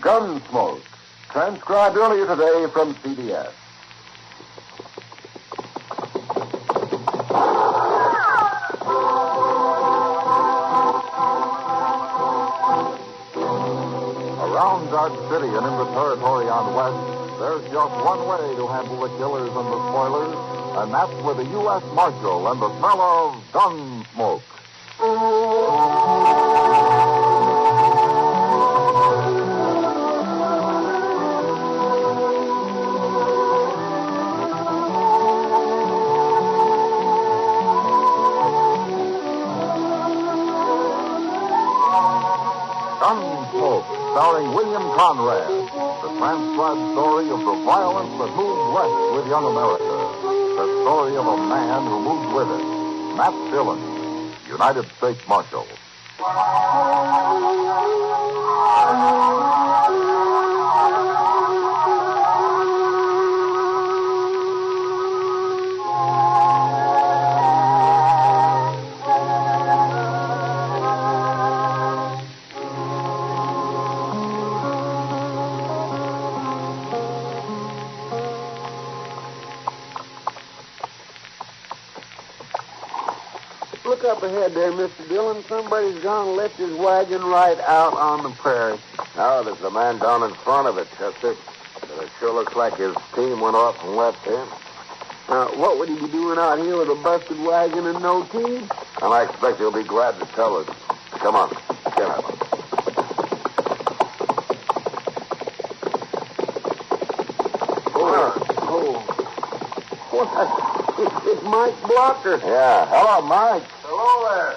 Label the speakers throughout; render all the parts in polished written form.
Speaker 1: Gunsmoke, transcribed earlier today from CBS. Around Dodge City and in the territory on West, there's just one way to handle the killers and the spoilers, and that's with the U.S. Marshal and the smell of Gunsmoke. Gunsmoke, starring William Conrad, the transcribed story of the violence that moved west with young America. The story of a man who moved with it. Matt Dillon, United States Marshal.
Speaker 2: Look up ahead there, Mr. Dillon. Somebody's gone and left his wagon right out on the prairie.
Speaker 3: Oh, there's a man down in front of it, Chester. But it sure looks like his team went off and left him.
Speaker 2: What would he be doing out here with a busted wagon and no team?
Speaker 3: And I expect he'll be glad to tell us. Come on, get up.
Speaker 2: It's Mike Blocker.
Speaker 3: Yeah. Hello, Mike.
Speaker 2: Hello there.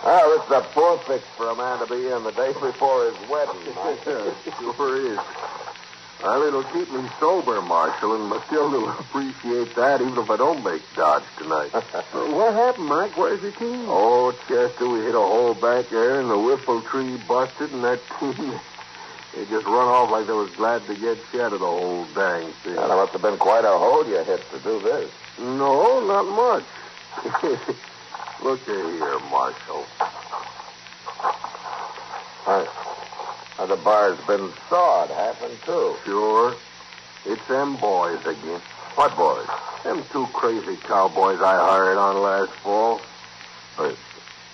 Speaker 3: Oh, this is a poor fix for a man to be in the day before his wedding, Mike.
Speaker 2: Sure is. Well, it'll keep me sober, Marshal, and I still do appreciate that, even if I don't make Dodge tonight. What happened, Mike? Where's your team? Oh, Chester, we hit a hole back there, and the whiffle tree busted, and that team... They just run off like they was glad to get shed of the whole dang thing.
Speaker 3: Well, there must have been quite a hole you hit to do this.
Speaker 2: No, not much. Look here, Marshal.
Speaker 3: The bar's been sawed, half in two.
Speaker 2: Sure. It's them boys again.
Speaker 3: What boys?
Speaker 2: Them two crazy cowboys I hired on last fall.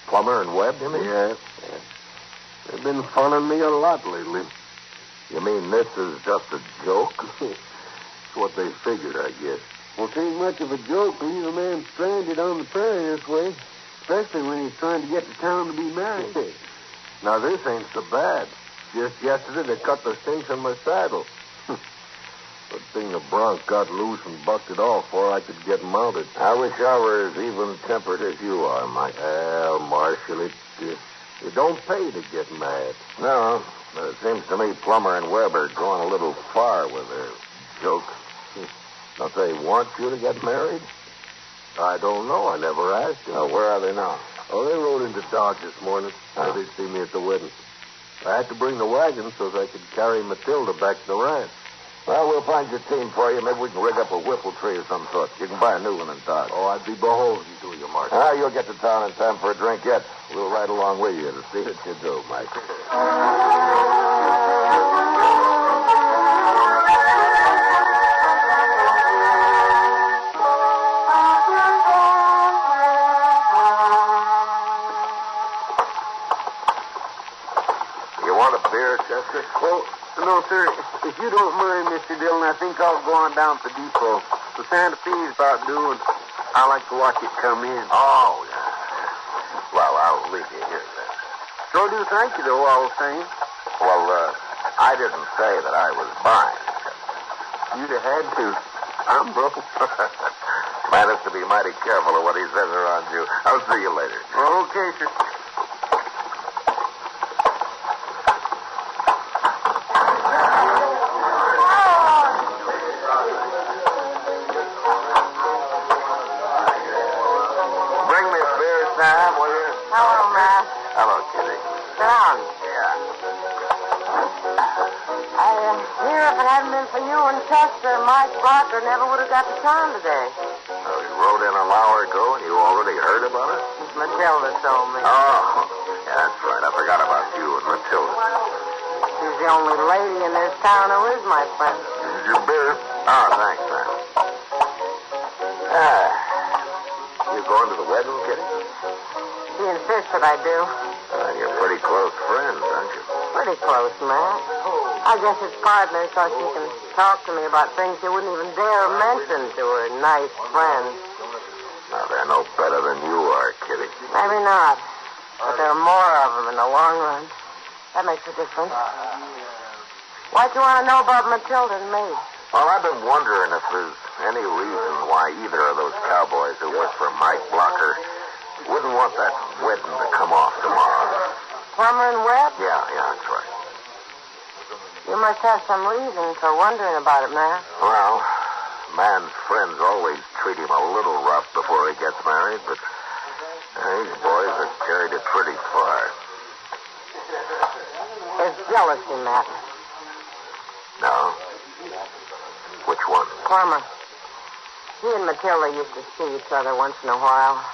Speaker 3: Plummer and Webb, you mean?
Speaker 2: Yes. They've been funning me a lot lately.
Speaker 3: You mean this is just a joke?
Speaker 2: It's what they figured, I guess. Well, it ain't much of a joke to leave a man stranded on the prairie this way, especially when he's trying to get to town to be married. Now, this ain't so bad. Just yesterday, they cut the cinch on my saddle. Good thing the bronc got loose and bucked it off before I could get mounted.
Speaker 3: I wish I were as even-tempered as you are, Mike.
Speaker 2: Well, Marshal, it don't pay to get mad.
Speaker 3: No, but it seems to me Plummer and Webb are going a little far with their joke. Don't they want you to get married?
Speaker 2: I don't know. I never asked them.
Speaker 3: Oh, where are they now?
Speaker 2: Oh, they rode into Dodge this morning. They'd see me at the wedding. I had to bring the wagon so that I could carry Matilda back to the ranch.
Speaker 3: Well, we'll find your team for you. Maybe we can rig up a whiffle tree of some sort. You can buy a new one in Dodge.
Speaker 2: Oh, I'd be beholden to you, Marshal.
Speaker 3: You'll get to town in time for a drink yet. We'll ride along with you to see what you do, Mike.
Speaker 2: You want a beer, Chester? Well, no, sir. If you don't mind, Mr. Dillon, I think I'll go on down to the depot. The Santa Fe's about due, and I like to watch it come in.
Speaker 3: Oh, yeah. Well, I'll leave you here then.
Speaker 2: Sure do thank you, though, all the same.
Speaker 3: Well, I didn't say that I was buying.
Speaker 2: You'd have had to. I'm broke.
Speaker 3: Man has to be mighty careful of what he says around you. I'll see you later.
Speaker 2: Okay, sir.
Speaker 3: Bring me a beer, Sam, will you?
Speaker 4: Hello, Matt.
Speaker 3: Hello, Kitty.
Speaker 4: Sit down.
Speaker 3: Yeah.
Speaker 4: Here, if it hadn't been for you and Chester, Mike Blocker never would have got to town today.
Speaker 3: Oh, you rode in an hour ago and you already heard about it?
Speaker 4: Matilda told me.
Speaker 3: Oh, yeah, that's right. I forgot about you and Matilda.
Speaker 4: the only lady in this town who is my friend.
Speaker 3: Here's your beer. Oh, thanks, man. You going to the wedding, Kitty?
Speaker 4: She insists that I do.
Speaker 3: You're pretty close friends, aren't you?
Speaker 4: Pretty close, Matt. I guess it's partner so she can talk to me about things she wouldn't even dare mention to her nice friends.
Speaker 3: Now, they're no better than you are, Kitty.
Speaker 4: Maybe not. But there are more of them in the long run. That makes a difference. Why'd you want to know about Matilda and me?
Speaker 3: Well, I've been wondering if there's any reason why either of those cowboys who work for Mike Blocker wouldn't want that wedding to come off tomorrow.
Speaker 4: Plummer and Webb?
Speaker 3: Yeah, that's right.
Speaker 4: You must have some reason for wondering about it, Matt.
Speaker 3: Well, man's friends always treat him a little rough before he gets married, but these boys have carried it pretty far.
Speaker 4: There's jealousy, Matt.
Speaker 3: No? Which one?
Speaker 4: Plummer. He and Matilda used to see each other once in a while.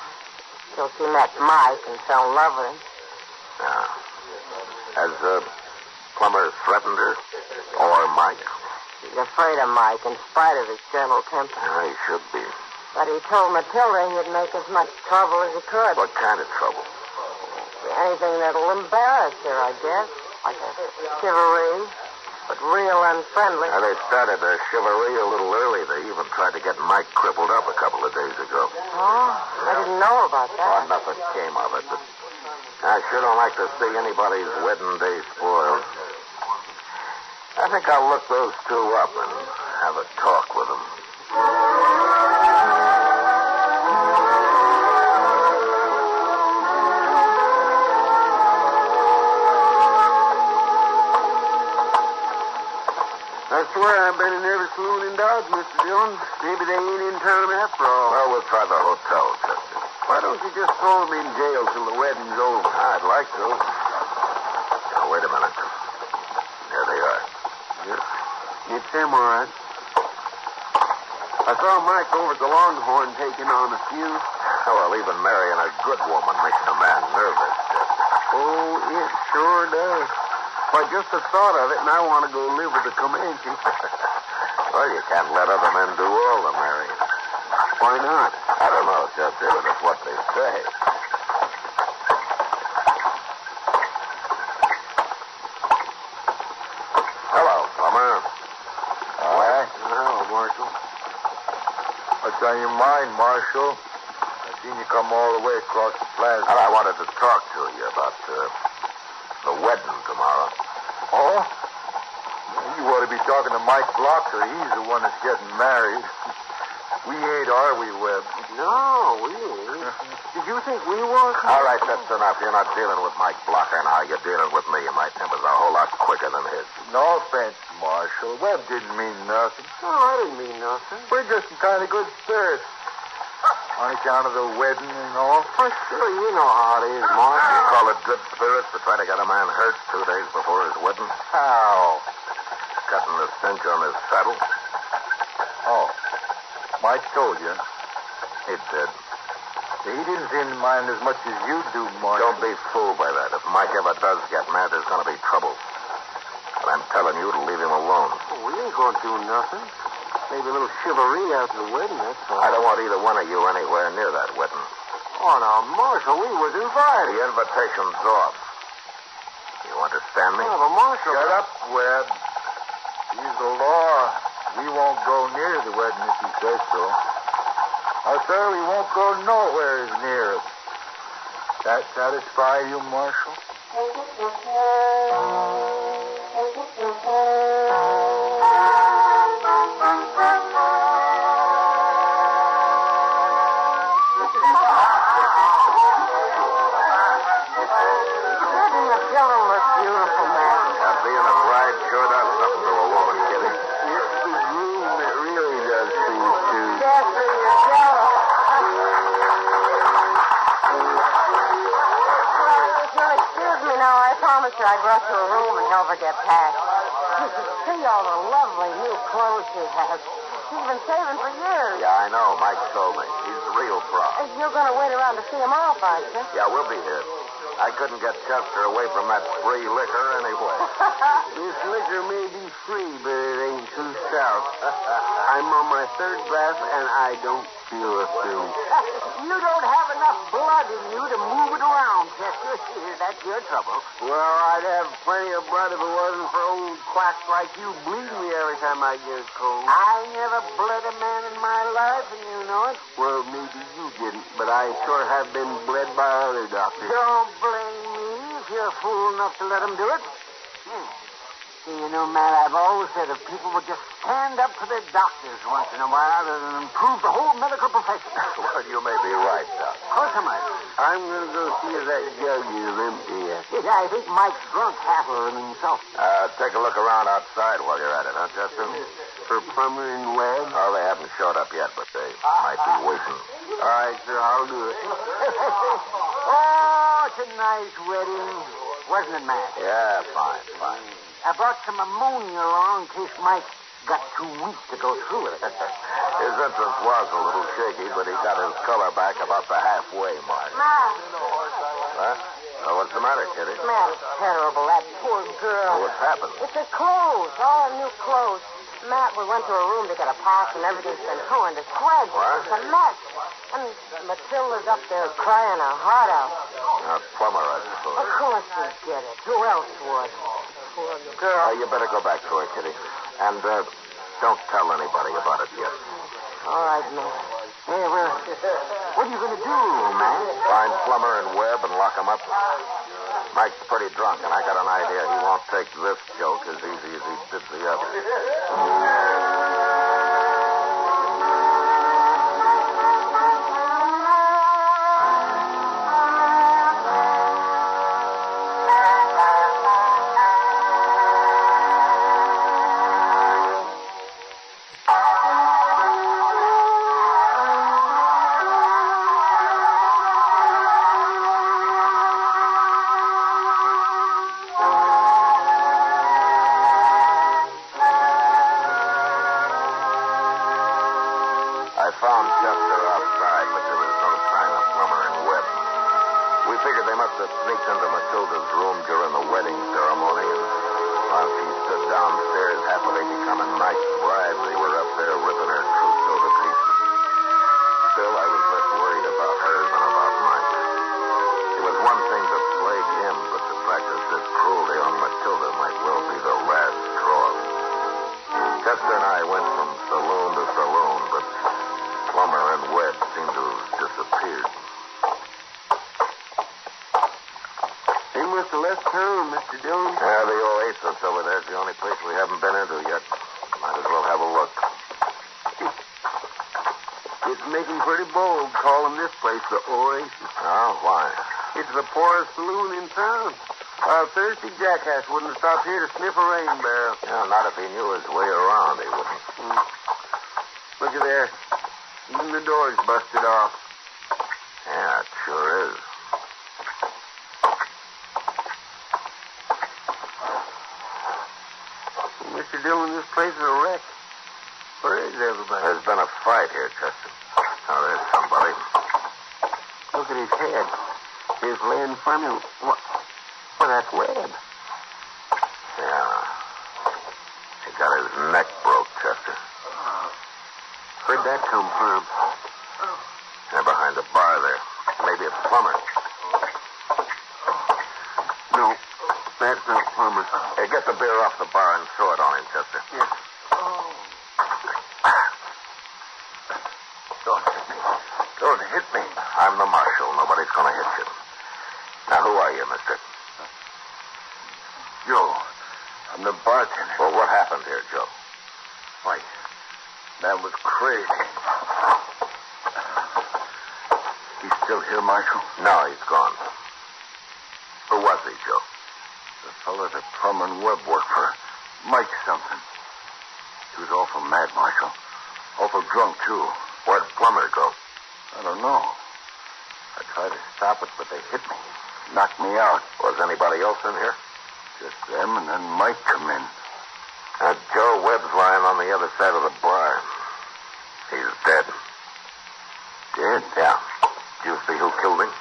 Speaker 4: Till she met Mike and fell in love with him.
Speaker 3: Yeah. Has Plummer threatened her? Or Mike?
Speaker 4: He's afraid of Mike in spite of his gentle temper.
Speaker 3: Yeah, he should be.
Speaker 4: But he told Matilda he'd make as much trouble as he could.
Speaker 3: What kind of trouble?
Speaker 4: Anything that'll embarrass her, I guess. Like a chivalry. But real unfriendly.
Speaker 3: Now, they started their chivalry a little early. They even tried to get Mike crippled up a couple of days ago.
Speaker 4: Oh, I didn't know about that.
Speaker 3: Well, nothing came of it, but I sure don't like to see anybody's wedding day spoiled. I think I'll look those two up and have a talk with them.
Speaker 2: I swear I've been in every saloon in Dodge, Mr. Dillon. Maybe they ain't in town after all.
Speaker 3: Well, we'll try the hotel, Chester.
Speaker 2: Why don't you just throw them in jail till the wedding's over?
Speaker 3: I'd like to. Now, wait a minute. There they are.
Speaker 2: It's them, all right. I saw Mike over at the Longhorn taking on a few.
Speaker 3: Well, even marrying a good woman makes a man nervous, Chester.
Speaker 2: Oh, it sure does. Why, just the thought of it, and I want to go live with the Comanche.
Speaker 3: Well, you can't let other men do all the marrying.
Speaker 2: Why not?
Speaker 3: I don't know, Chester, but it's what they say. Hello, Plummer.
Speaker 5: Hello, Marshal. What's on your mind, Marshal? I seen you come all the way across the plaza.
Speaker 3: Well, I wanted to talk to you about the wedding tomorrow.
Speaker 5: Oh? You ought to be talking to Mike Blocker. He's the one that's getting married. We ain't, are we, Webb?
Speaker 2: No, we ain't. Did you think we was?
Speaker 3: All right, that's enough. You're not dealing with Mike Blocker now. You're dealing with me, and my temper's a whole lot quicker than his.
Speaker 5: No offense, Marshal. Webb didn't mean nothing.
Speaker 2: No, I didn't mean nothing.
Speaker 5: We're just in kind of good spirits. On account of the wedding and all.
Speaker 2: Well, sure, you know how it is, Marshal.
Speaker 3: You call it good spirits to try to get a man hurt 2 days before his wedding?
Speaker 5: How?
Speaker 3: Cutting the cinch on his saddle?
Speaker 5: Oh. Mike told you.
Speaker 3: He did.
Speaker 5: He didn't seem to mind as much as you do, Marshal.
Speaker 3: Don't be fooled by that. If Mike ever does get mad, there's going to be trouble. But I'm telling you to leave him alone.
Speaker 2: Oh, we ain't going to do nothing. Maybe a little chivalry after the wedding, that's all.
Speaker 3: I don't want either one of you anywhere near that wedding.
Speaker 2: Oh, now, Marshal, we was invited.
Speaker 3: The invitation's off. You understand me?
Speaker 2: Oh, but Marshal...
Speaker 5: Shut up, Webb. He's the law. We won't go near the wedding if he says so. Oh, sir, we won't go nowhere near it. That satisfy you, Marshal?
Speaker 4: I'd rush to her room and help her get packed. You should see all the lovely new clothes she has. She's been saving for years.
Speaker 3: Yeah, I know. Mike told me. He's the real pro.
Speaker 4: You're going to wait around to see him off, aren't you?
Speaker 3: Yeah, we'll be here. I couldn't get Chester away from that free liquor anyway.
Speaker 2: This liquor may be free, but it ain't too stout. I'm on my third glass, and I don't feel a thing.
Speaker 4: You don't have enough blood in you to move it around, Chester. That's your trouble.
Speaker 2: Well, I'd have plenty of blood if it wasn't for old quacks like you bleeding me every time I get cold.
Speaker 4: I never bled a man in my life, and you know it.
Speaker 2: Well, maybe you didn't, but I sure have been bled by other doctors.
Speaker 4: Don't blame me if you're fool enough to let him do it. See, you know, Matt, I've always said if people would just stand up for their doctors once in a while, it'll improve the whole medical profession.
Speaker 3: Well, you may be right, Doc.
Speaker 4: Of course I might.
Speaker 2: I'm going to go see if that jug is empty yet.
Speaker 4: Yeah, I think Mike's drunk half of it himself.
Speaker 3: Take a look around outside while you're at it, huh, Chester?
Speaker 2: For Plummer and Webb?
Speaker 3: Oh, they haven't showed up yet, but they might be waiting.
Speaker 2: All right, sir, I'll do it.
Speaker 4: Oh, it's a nice wedding. Wasn't it, Matt?
Speaker 3: Yeah, fine.
Speaker 4: I brought some ammonia along in case Mike got too weak to go through with it.
Speaker 3: His entrance was a little shaky, but he got his color back about the halfway mark.
Speaker 4: Matt.
Speaker 3: Huh? Oh, what's the matter, Kitty?
Speaker 4: Matt, it's terrible. That poor girl.
Speaker 3: Oh, what's happened?
Speaker 4: It's her clothes, all her new clothes. Matt, we went to her room to get a pass, and everything's been torn to shreds.
Speaker 3: What?
Speaker 4: It's a mess. And Matilda's up there crying her heart out.
Speaker 3: Plumber, I
Speaker 4: Of
Speaker 3: suppose.
Speaker 4: course she'd get it. Who else would? Poor girl.
Speaker 3: You better go back to her, Kitty. And don't tell anybody about it yet.
Speaker 4: All right, Matt. Hey, well, what are you going to do, Matt?
Speaker 3: Find Plummer and Webb and lock them up. Mike's pretty drunk, and I got an idea he won't take this joke as easy as he did the other. I found Chester outside, but there was no sign of Plummer and Webb. We figured they must have sneaked into Matilda's room during the wedding ceremony, and while she stood downstairs happily becoming Mike's bride, they were up there ripping her trousseau to pieces. Still, I was less worried about her than about Mike. It was one thing to plague him, but to practice this cruelty on Matilda might well be the last straw. Chester and I went from saloon to saloon, but Plummer and Webb seemed to have disappeared.
Speaker 2: They must have left town, Mr. Dillon.
Speaker 3: Yeah, the Oasis over there's the only place we haven't been into yet. Might as well have a look.
Speaker 2: It's making pretty bold calling this place the Oasis.
Speaker 3: Oh, why?
Speaker 2: It's the poorest saloon in town. A thirsty jackass wouldn't have stopped here to sniff a rain barrel.
Speaker 3: Yeah, not if he knew his way around, he wouldn't.
Speaker 2: Look at there. Even the door's busted off.
Speaker 3: Yeah, it sure is.
Speaker 2: Mr. Dillon, this place is a wreck. Where is everybody?
Speaker 3: There's been a fight here, Chester. Oh, there's somebody.
Speaker 2: Look at his head. He's laying funny. What? Well, that's Webb.
Speaker 3: Yeah. He got his neck broke, Chester.
Speaker 2: Where'd that come from?
Speaker 3: They're behind the bar there. Maybe a plumber.
Speaker 2: No, that's not Plummer.
Speaker 3: Hey, get the beer off the bar and throw it on him, Chester.
Speaker 2: Yes.
Speaker 3: Don't hit me. I'm the marshal. Nobody's going to hit you. Now, who are you, mister?
Speaker 2: Joe, I'm the bartender.
Speaker 3: Well, what happened here, Joe?
Speaker 2: Why, that was crazy. He's still here, Marshal?
Speaker 3: No, he's gone. Who was he, Joe?
Speaker 2: The fellow that Plummer and Webb worked for. Mike something. He was awful mad, Marshal. Awful drunk, too.
Speaker 3: Where'd Plummer go?
Speaker 2: I don't know. I tried to stop it, but they hit me. Knocked me out.
Speaker 3: Was anybody else in here?
Speaker 2: Just them, and then Mike come in.
Speaker 3: Joe Webb's lying on the other side of the bar. He's dead.
Speaker 2: Dead?
Speaker 3: Yeah. Did you see who killed him?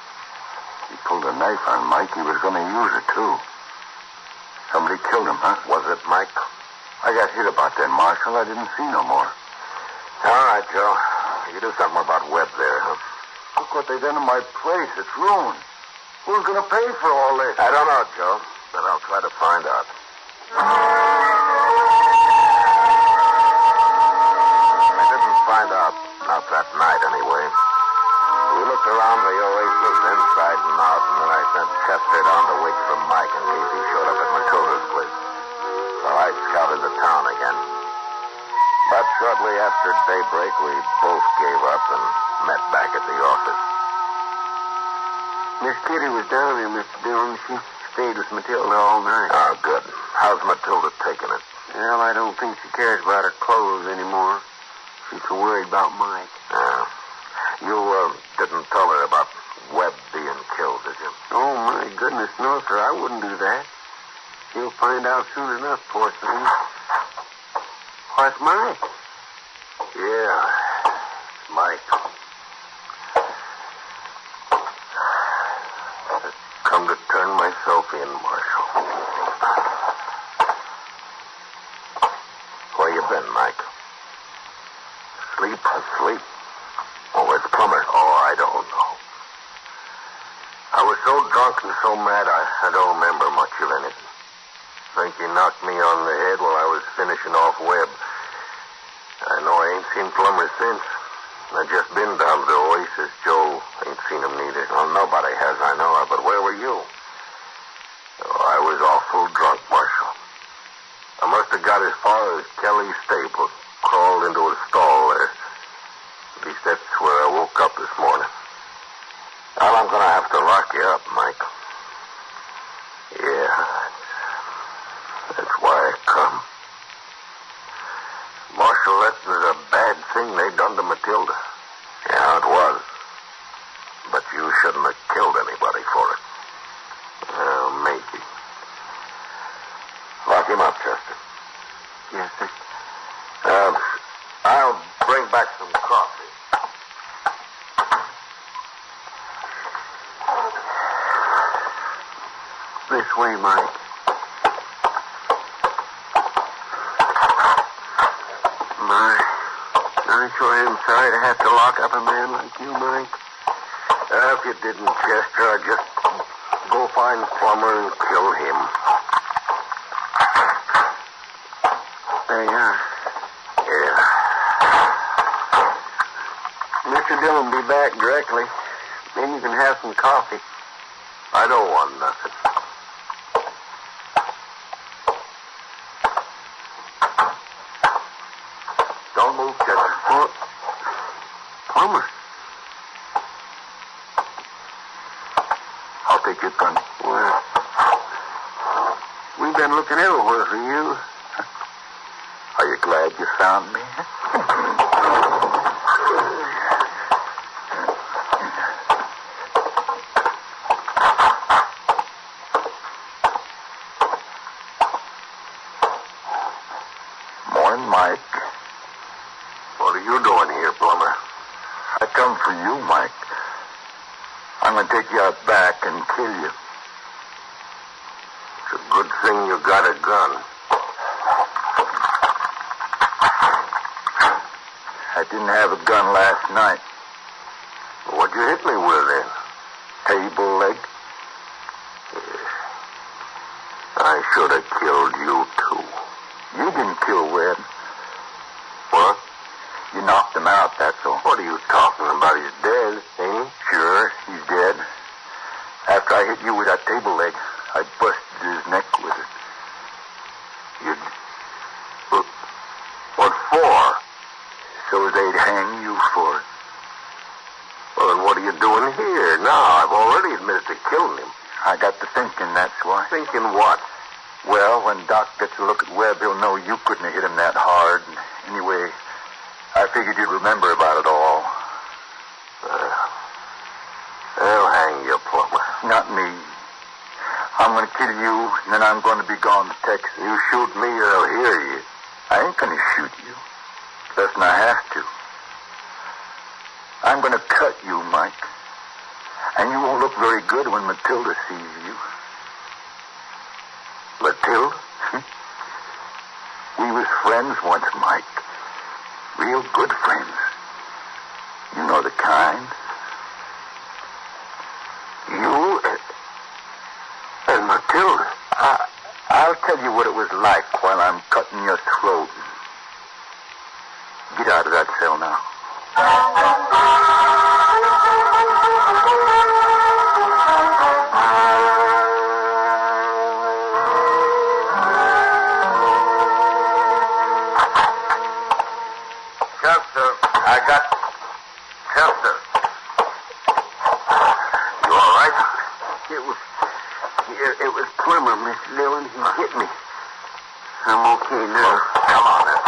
Speaker 2: He pulled a knife on Mike, he was going to use it, too. Somebody killed him, huh?
Speaker 3: Was it Mike?
Speaker 2: I got hit about that, Marshal. I didn't see no more.
Speaker 3: All right, Joe. You do something about Webb there, huh?
Speaker 2: Look what they done to my place. It's ruined. Who's going to pay for all this?
Speaker 3: I don't know, Joe, but I'll try to find out. I didn't find out. Not that night, anyway. We looked around the oasis inside and out, and then I sent Chester down to wait for Mike in case he showed up at Matilda's place. So I scouted the town again. But shortly after daybreak, we both gave up and met back at the office.
Speaker 2: Miss Kitty was down here, Mr. Dillon. She stayed with Matilda all night.
Speaker 3: Oh, good. How's Matilda taking it?
Speaker 2: Well, I don't think she cares about her clothes anymore. She's so worried about Mike.
Speaker 3: You didn't tell her about Webb being killed, did you?
Speaker 2: Oh, my goodness, no, sir. I wouldn't do that. She'll find out soon enough, poor thing. What's Mike?
Speaker 3: Yeah, Mike. I've come to turn myself in, Marshal. Where you been, Mike? Asleep? Oh, where's Plummer? Oh, I don't know. I was so drunk and so mad, I don't remember much of anything. Think he knocked me on the head while I was finishing off Webb. I know I ain't seen Plummer since. I just been down to the oasis. Joe ain't seen him neither. Well, nobody has, I know. But where were you? Oh, I was awful drunk, Marshal. I must have got as far as Kelly's stable. Crawled into a stall there. At least that's where I woke up this morning. Well, I'm going to have to lock you up, Mike. Yeah, that's why I come. Marshal, that was a bad thing they done to Matilda. Yeah, it was. But you shouldn't have killed anybody for it. Well, maybe. Lock him up, Chester.
Speaker 2: Yes, sir.
Speaker 3: I'll bring back some coffee.
Speaker 2: This way, Mike. I sure am sorry to have to lock up a man like you, Mike.
Speaker 3: If you didn't, Chester, I'd just go find Plummer and kill him.
Speaker 2: There you are.
Speaker 3: Yeah.
Speaker 2: Mr. Dillon will be back directly. Then you can have some coffee.
Speaker 3: I don't want nothing. Don't move, Chester.
Speaker 2: What? Plummer.
Speaker 3: I'll take your gun.
Speaker 2: Well, we've been looking everywhere for you.
Speaker 3: Are you glad you found me? Morning, Mike. What are you doing here, Plummer? I come for you, Mike. I'm going to take you out back and kill you. It's a good thing you got a gun. I didn't have a gun last night. What'd you hit me with then? Table leg? Yeah. I should have killed you, too. You didn't kill Webb. What? You knocked him out, that's all. What are you talking about? He's dead, ain't he? Sure, he's dead. After I hit you with that table leg, I busted his neck with it. What for? So they'd hang you for it. Well, then what are you doing here now? I've already admitted to killing him. I got to thinking, that's why. Thinking what? Well, when Doc gets a look at Webb, he'll know you couldn't have hit him that hard. Anyway, I figured you'd remember about it all. They'll hang you, Plummer. Not me. I'm going to kill you, and then I'm going to be gone to Texas. You shoot me, or I'll hear you. I ain't going to shoot you. Listen, I have to. I'm going to cut you, Mike. And you won't look very good when Matilda sees you. Matilda? We was friends once, Mike. Real good friends. You know the kind. You and Matilda. I'll tell you what it was like while I'm cutting your throat. Get out of that cell now. Chester, I got Chester. You all right?
Speaker 2: It was Plummer, Miss Dillon. He hit me. I'm okay now.
Speaker 3: Come on, then.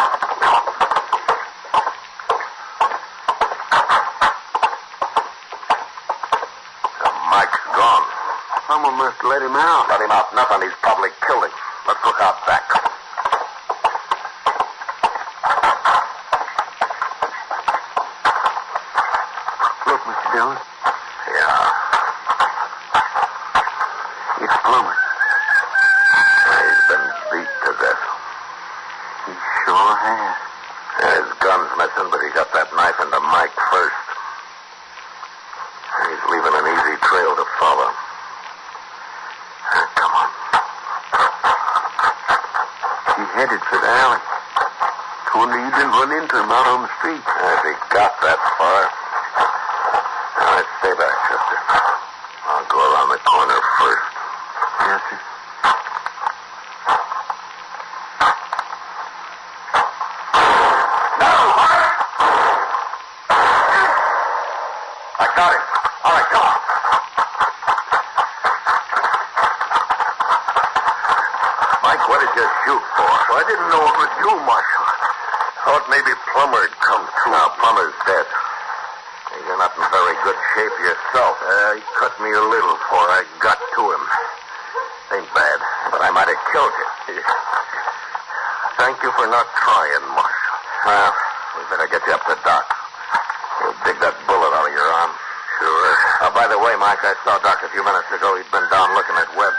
Speaker 3: Mike's gone.
Speaker 2: Plummer must let him out.
Speaker 3: Let him out. Nothing. He's probably killed him. Let's look out back.
Speaker 2: Look, Mr. Dillon.
Speaker 3: Yeah.
Speaker 2: It's Plummer.
Speaker 3: He's been beat to death.
Speaker 2: He sure has.
Speaker 3: His gun's missing, but he got that knife into Mike first. He's leaving an easy trail to follow. Come on.
Speaker 2: He headed for the alley. Wonder you didn't run into him out on the street.
Speaker 3: If he got that far. All right, stay back, Chester. I'll go around the corner first.
Speaker 2: Yes, sir.
Speaker 3: No, Mike! I got him. All right, come on. Mike, what did you shoot for?
Speaker 2: Well, I didn't know it was you, Marshal. Thought maybe Plummer had come through.
Speaker 3: Now, Plummer's dead. You're not in very good shape yourself.
Speaker 2: He cut me a little before I got to him.
Speaker 3: Ain't bad, but I might have killed you.
Speaker 2: Thank you for not trying, Marshal.
Speaker 3: Well, we better get you up to Doc. He'll dig that bullet out of your arm.
Speaker 2: Sure.
Speaker 3: By the way, Mike, I saw Doc a few minutes ago. He'd been down looking at Webb.